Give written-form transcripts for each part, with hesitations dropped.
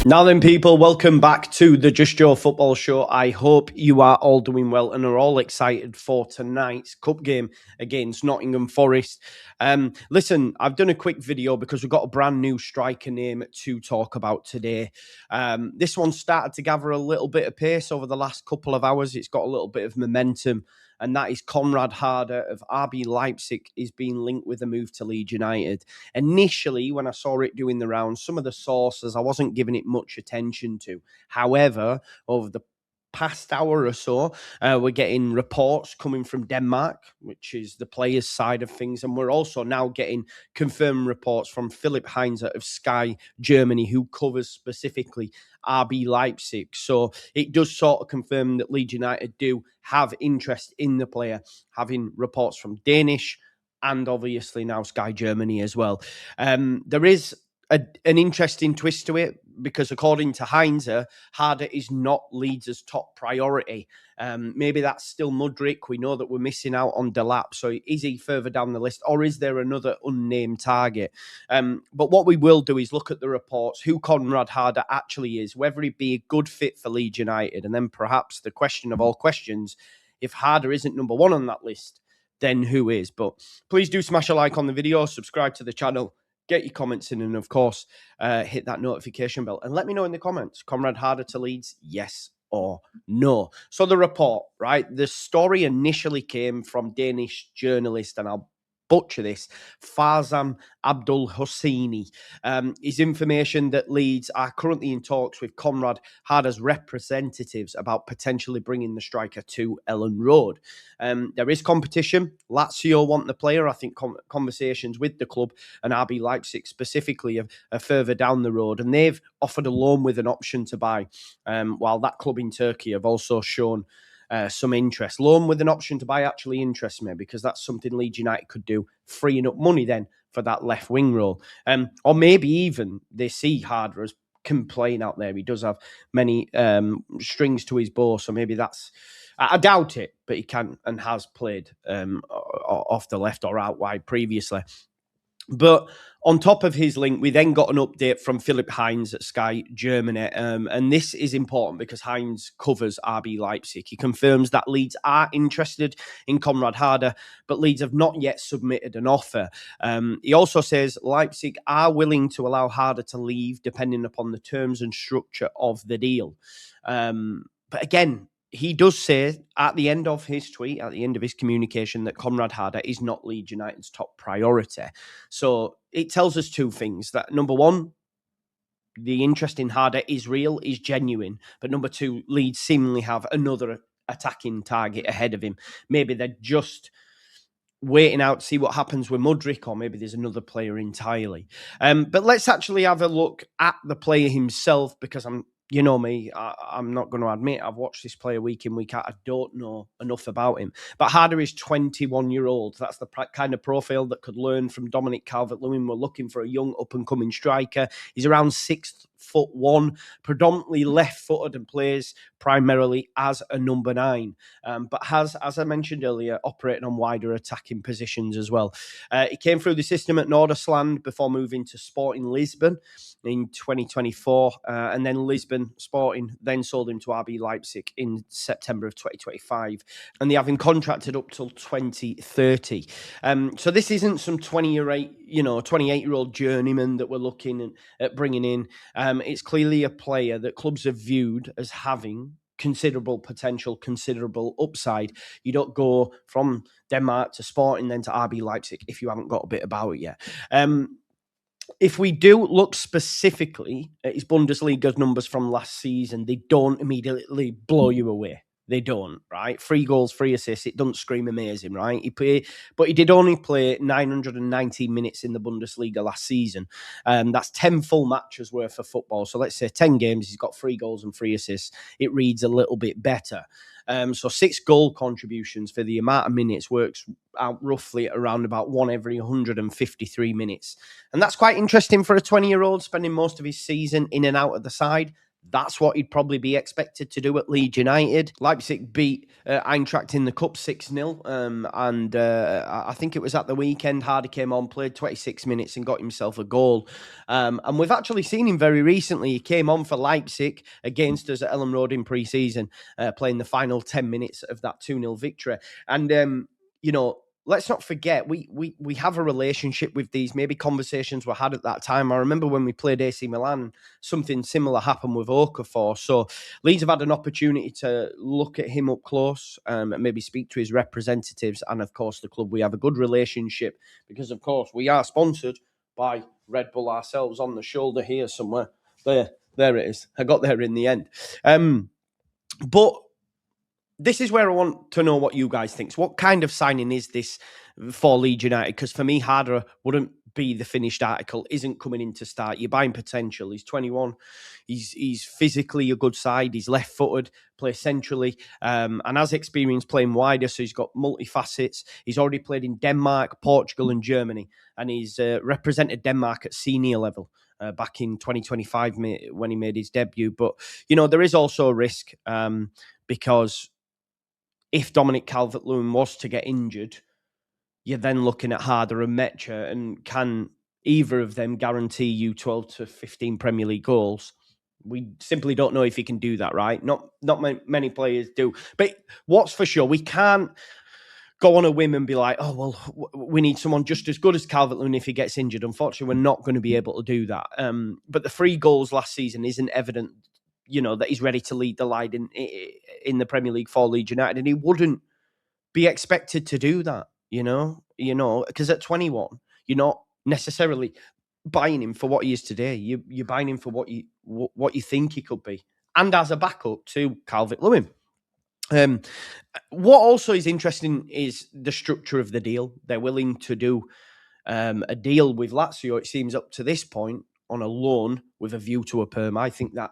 Now then, people, welcome back to the Just Joe Football Show. I hope you are all doing well and are all excited for tonight's cup game against Nottingham Forest. Listen, I've done a quick video because we've got a brand new striker name to talk about today. This one started to gather a little bit of pace over the last couple of hours. It's got a little bit of momentum, and that is Conrad Harder of RB Leipzig is being linked with a move to Leeds United. Initially, when I saw it doing the rounds, some of the sources I wasn't giving it much attention to. However, over the past hour or so, we're getting reports coming from Denmark, which is the players' side of things. And we're also now getting confirmed reports from Philipp Hinze of Sky Germany, who covers specifically RB Leipzig. So it does sort of confirm that Leeds United do have interest in the player, having reports from Danish and obviously now Sky Germany as well. There is an interesting twist to it because according to Hinze, Harder is not Leeds' top priority. Maybe that's still Mudryk. We know that we're missing out on Delap. So is he further down the list or is there another unnamed target? But what we will do is look at the reports, who Conrad Harder actually is, whether he'd be a good fit for Leeds United. And then perhaps the question of all questions, if Harder isn't number one on that list, then who is? But please do smash a like on the video, subscribe to the channel, get your comments in, and of course, hit that notification bell. And let me know in the comments, Conrad Harder to Leeds, yes or no? So the report, right? The story initially came from Danish journalist, and I'll butcher this, Farzam Abdul Hosseini. Is information that Leeds are currently in talks with Conrad Harder's representatives about potentially bringing the striker to Ellen Road. There is competition. Lazio want the player. I think conversations with the club and RB Leipzig specifically are further down the road, and they've offered a loan with an option to buy, while that club in Turkey have also shown some interest. Loan with an option to buy actually interests me because that's something Leeds United could do, freeing up money then for that left wing role. Or maybe even they see Harder as playing out there. He does have many strings to his bow, so maybe that's... I doubt it, but he can and has played off the left or out wide previously. But on top of his link, we then got an update from Philipp Hinze at Sky Germany. And this is important because Hinze covers RB Leipzig. He confirms that Leeds are interested in Conrad Harder, but Leeds have not yet submitted an offer. He also says Leipzig are willing to allow Harder to leave depending upon the terms and structure of the deal. But again, he does say at the end of his tweet, at the end of his communication, that Conrad Harder is not Leeds United's top priority. So it tells us two things. That number one, the interest in Harder is real, is genuine. But number two, Leeds seemingly have another attacking target ahead of him. Maybe they're just waiting out to see what happens with Mudryk, or maybe there's another player entirely. But let's actually have a look at the player himself, because you know me, I'm not going to admit I've watched this player week in, week out. I don't know enough about him. But Harder is 21-year-old. That's the kind of profile that could learn from Dominic Calvert-Lewin. We're looking for a young up-and-coming striker. He's around 6'1", predominantly left-footed and plays primarily as a number 9. But has, as I mentioned earlier, operated on wider attacking positions as well. He came through the system at Nordsjælland before moving to Sporting Lisbon in 2024, and then Lisbon Sporting then sold him to RB Leipzig in September of 2025, and they have him contracted up till 2030. So this isn't some 28-year-old journeyman that we're looking at bringing in. It's clearly a player that clubs have viewed as having considerable potential, considerable upside. You don't go from Denmark to Sporting, then to RB Leipzig if you haven't got a bit about it yet. If we do look specifically at his Bundesliga numbers from last season, they don't immediately blow you away. They don't, right? 3 goals, 3 assists. It doesn't scream amazing, right? But he did only play 919 minutes in the Bundesliga last season. That's 10 full matches worth of football. So let's say 10 games, he's got 3 goals and 3 assists. It reads a little bit better. So 6 goal contributions for the amount of minutes works out roughly around about 1 every 153 minutes. And that's quite interesting for a 20-year-old spending most of his season in and out of the side. That's what he'd probably be expected to do at Leeds United. Leipzig beat Eintracht in the Cup 6-0. And I think it was at the weekend. Harder came on, played 26 minutes and got himself a goal. And we've actually seen him very recently. He came on for Leipzig against us at Ellen Road in pre-season, playing the final 10 minutes of that 2-0 victory. And, let's not forget, we have a relationship with these. Maybe conversations were had at that time. I remember when we played AC Milan, something similar happened with Okafor. So Leeds have had an opportunity to look at him up close, and maybe speak to his representatives. And of course, the club, we have a good relationship because, of course, we are sponsored by Red Bull ourselves. On the shoulder here somewhere. There it is. I got there in the end. But this is where I want to know what you guys think. So what kind of signing is this for Leeds United? Because for me, Harder wouldn't be the finished article, isn't coming in to start. You're buying potential. He's 21. He's physically a good side. He's left-footed, plays centrally, and has experience playing wider, so he's got multifacets. He's already played in Denmark, Portugal and Germany, and he's represented Denmark at senior level back in 2025 when he made his debut. But, there is also a risk because if Dominic Calvert-Lewin was to get injured, you're then looking at Harder and Mecha, and can either of them guarantee you 12 to 15 Premier League goals? We simply don't know if he can do that, right? Not many players do. But what's for sure, we can't go on a whim and be like, oh, well, we need someone just as good as Calvert-Lewin if he gets injured. Unfortunately, we're not going to be able to do that. But the 3 goals last season isn't evident, that he's ready to lead the line in the Premier League for Leeds United, and he wouldn't be expected to do that, because at 21, you're not necessarily buying him for what he is today. You're buying him for what you think he could be, and as a backup to Calvert-Lewin. What also is interesting is the structure of the deal. They're willing to do a deal with Lazio, it seems, up to this point, on a loan with a view to a perm. I think that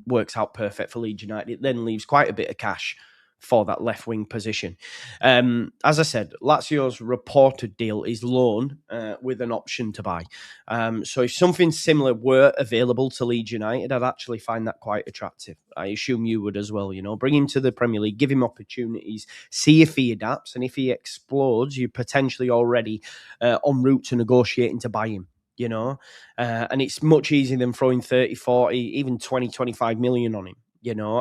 works out perfect for Leeds United. It then leaves quite a bit of cash for that left wing position. As I said, Lazio's reported deal is loan with an option to buy. So if something similar were available to Leeds United, I'd actually find that quite attractive. I assume you would as well. Bring him to the Premier League, give him opportunities, see if he adapts, and if he explodes, you're potentially already en route to negotiating to buy him. And it's much easier than throwing 30, 40, even 20, 25 million on him,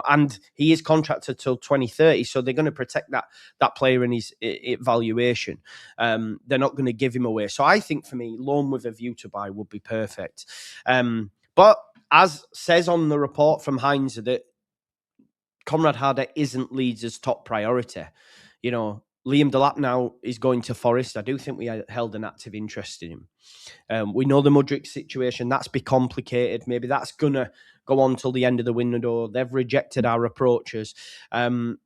and he is contracted till 2030. So they're going to protect that player and his valuation. They're not going to give him away. So I think for me, loan with a view to buy would be perfect. But as says on the report from Hinze, that Conrad Harder isn't Leeds' top priority. Liam Delap now is going to Forest. I do think we held an active interest in him. We know the Mudryk situation. That's be complicated. Maybe that's going to go on till the end of the window. They've rejected our approaches. And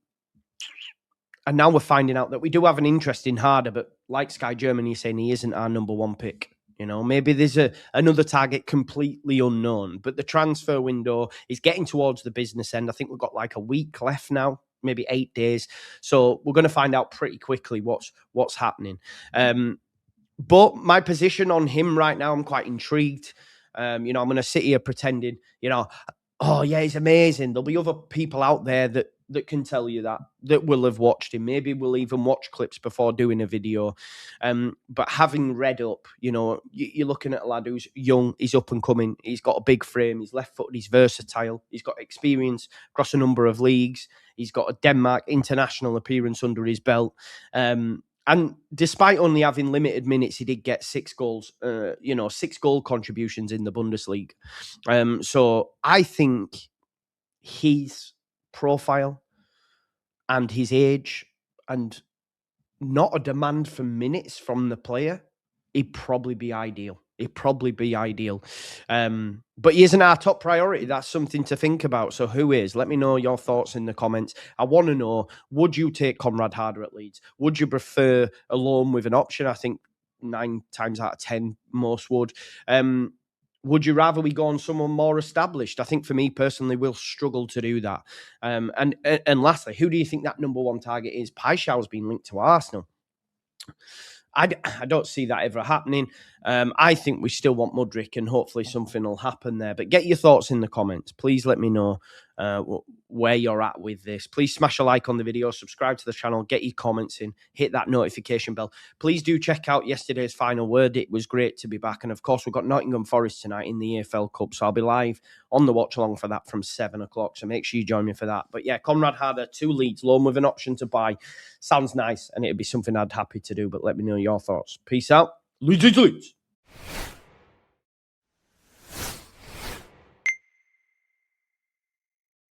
now we're finding out that we do have an interest in Harder, but like Sky Germany saying, he isn't our number 1 pick. Maybe there's another target completely unknown. But the transfer window is getting towards the business end. I think we've got like a week left now, maybe 8 days. So we're going to find out pretty quickly what's happening. But my position on him right now, I'm quite intrigued. I'm going to sit here pretending, oh yeah, he's amazing. There'll be other people out there that can tell you that will have watched him. Maybe we'll even watch clips before doing a video. But having read up, you're looking at a lad who's young, he's up and coming, he's got a big frame, he's left-footed, he's versatile, he's got experience across a number of leagues, he's got a Denmark international appearance under his belt. And despite only having limited minutes, he did get 6 goals, 6 goal contributions in the Bundesliga. So I think his profile and his age and not a demand for minutes from the player, he'd probably be ideal. But he isn't our top priority. That's something to think about. So who is? Let me know your thoughts in the comments. I want to know, would you take Conrad Harder at Leeds? Would you prefer a loan with an option? I think 9 times out of 10, most would. Would you rather we go on someone more established? I think for me personally, we'll struggle to do that. And lastly, who do you think that number 1 target is? Paixão's been linked to Arsenal. I don't see that ever happening. I think we still want Mudryk, and hopefully something will happen there. But get your thoughts in the comments. Please let me know where you're at with this. Please smash a like on the video, subscribe to the channel, get your comments in, hit that notification bell. Please do check out yesterday's final word. It was great to be back. And of course, we've got Nottingham Forest tonight in the EFL Cup. So I'll be live on the watch along for that from 7 o'clock. So make sure you join me for that. But yeah, Conrad Harder, 2 Leeds, loan with an option to buy. Sounds nice. And it'd be something I'd happy to do. But let me know your thoughts. Peace out. Leeds.